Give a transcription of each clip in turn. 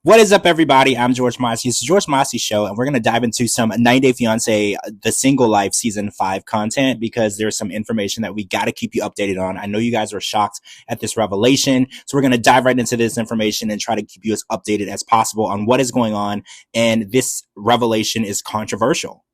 What is up, everybody? I'm George Mossey. It's the George Mossey Show, and we're going to dive into some 90 Day Fiance, The Single Life Season 5 content because there's some information that we got to keep you updated on. I know you guys were shocked at this revelation, so we're going to dive right into this information and try to keep you as updated as possible on what is going on, and this revelation is controversial.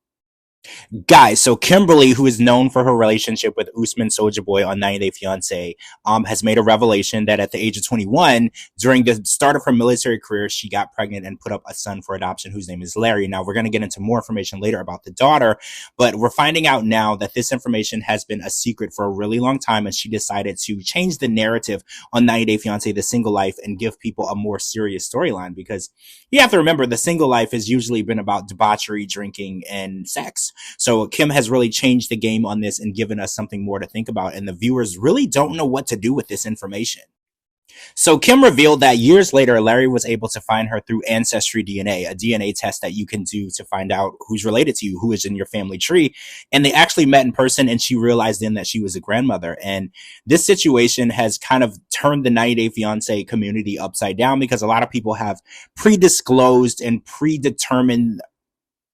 Guys, so Kimberly, who is known for her relationship with Usman Soulja Boy on 90 Day Fiance, has made a revelation that at the age of 21, during the start of her military career, she got pregnant and put up a son for adoption whose name is Larry. Now, we're going to get into more information later about the daughter, but we're finding out now that this information has been a secret for a really long time, and she decided to change the narrative on 90 Day Fiance, The Single Life, and give people a more serious storyline, because you have to remember the single life has usually been about debauchery, drinking, and sex. So Kim has really changed the game on this and given us something more to think about, and the viewers really don't know what to do with this information. So Kim revealed that years later, Larry was able to find her through Ancestry DNA, a DNA test that you can do to find out who's related to you, who is in your family tree. And they actually met in person, and she realized then that she was a grandmother. And this situation has kind of turned the 90 Day Fiance community upside down, because a lot of people have pre-disclosed and predetermined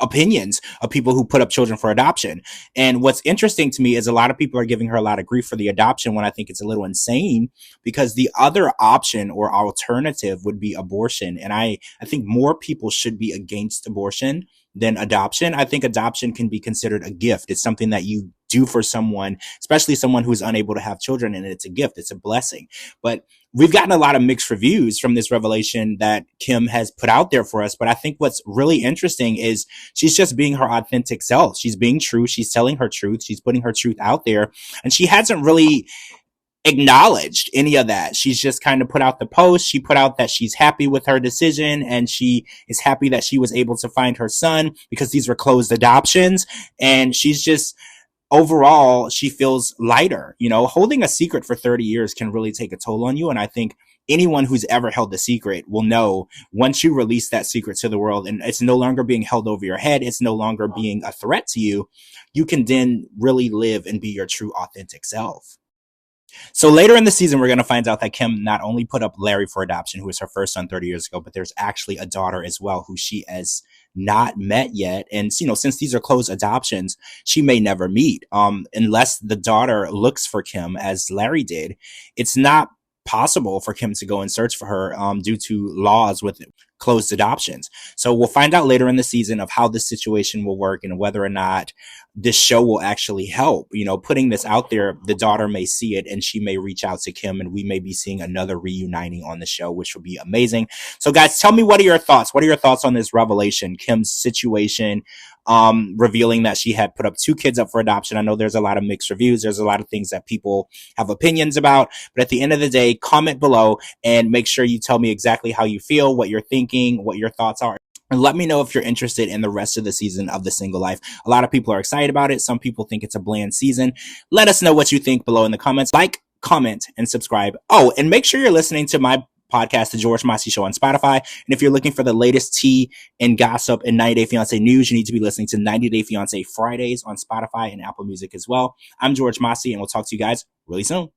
opinions of people who put up children for adoption. And what's interesting to me is a lot of people are giving her a lot of grief for the adoption, when I think it's a little insane, because the other option or alternative would be abortion. And I think more people should be against abortion than adoption. I think adoption can be considered a gift. It's something that you do for someone, especially someone who's unable to have children, and it's a gift. It's a blessing. But we've gotten a lot of mixed reviews from this revelation that Kim has put out there for us. But I think what's really interesting is she's just being her authentic self. She's being true. She's telling her truth. She's putting her truth out there. And she hasn't really acknowledged any of that. She's just kind of put out the post. She put out that she's happy with her decision, and she is happy that she was able to find her son, because these were closed adoptions. And she's just, overall, she feels lighter. You know, holding a secret for 30 years can really take a toll on you. And I think anyone who's ever held a secret will know, once you release that secret to the world and it's no longer being held over your head, it's no longer being a threat to you, you can then really live and be your true authentic self. So later in the season, we're going to find out that Kim not only put up Larry for adoption, who was her first son 30 years ago, but there's actually a daughter as well who she has not met yet. And, you know, since these are closed adoptions, she may never meet, unless the daughter looks for Kim as Larry did. It's not possible for Kim to go and search for her due to laws with closed adoptions. So we'll find out later in the season of how this situation will work and whether or not this show will actually help. You know, putting this out there, the daughter may see it and she may reach out to Kim, and we may be seeing another reuniting on the show, which will be amazing. So guys, tell me, what are your thoughts? What are your thoughts on this revelation, Kim's situation, revealing that she had put up 2 kids up for adoption? I know there's a lot of mixed reviews. There's a lot of things that people have opinions about, but at the end of the day, comment below and make sure you tell me exactly how you feel, what you're thinking, what your thoughts are. And let me know if you're interested in the rest of the season of The Single Life. A lot of people are excited about it. Some people think it's a bland season. Let us know what you think below in the comments. Like, comment, and subscribe. Oh, and make sure you're listening to my podcast, The George Mossey Show, on Spotify. And if you're looking for the latest tea and gossip and 90 Day Fiance news, you need to be listening to 90 Day Fiance Fridays on Spotify and Apple Music as well. I'm George Mossey, and we'll talk to you guys really soon.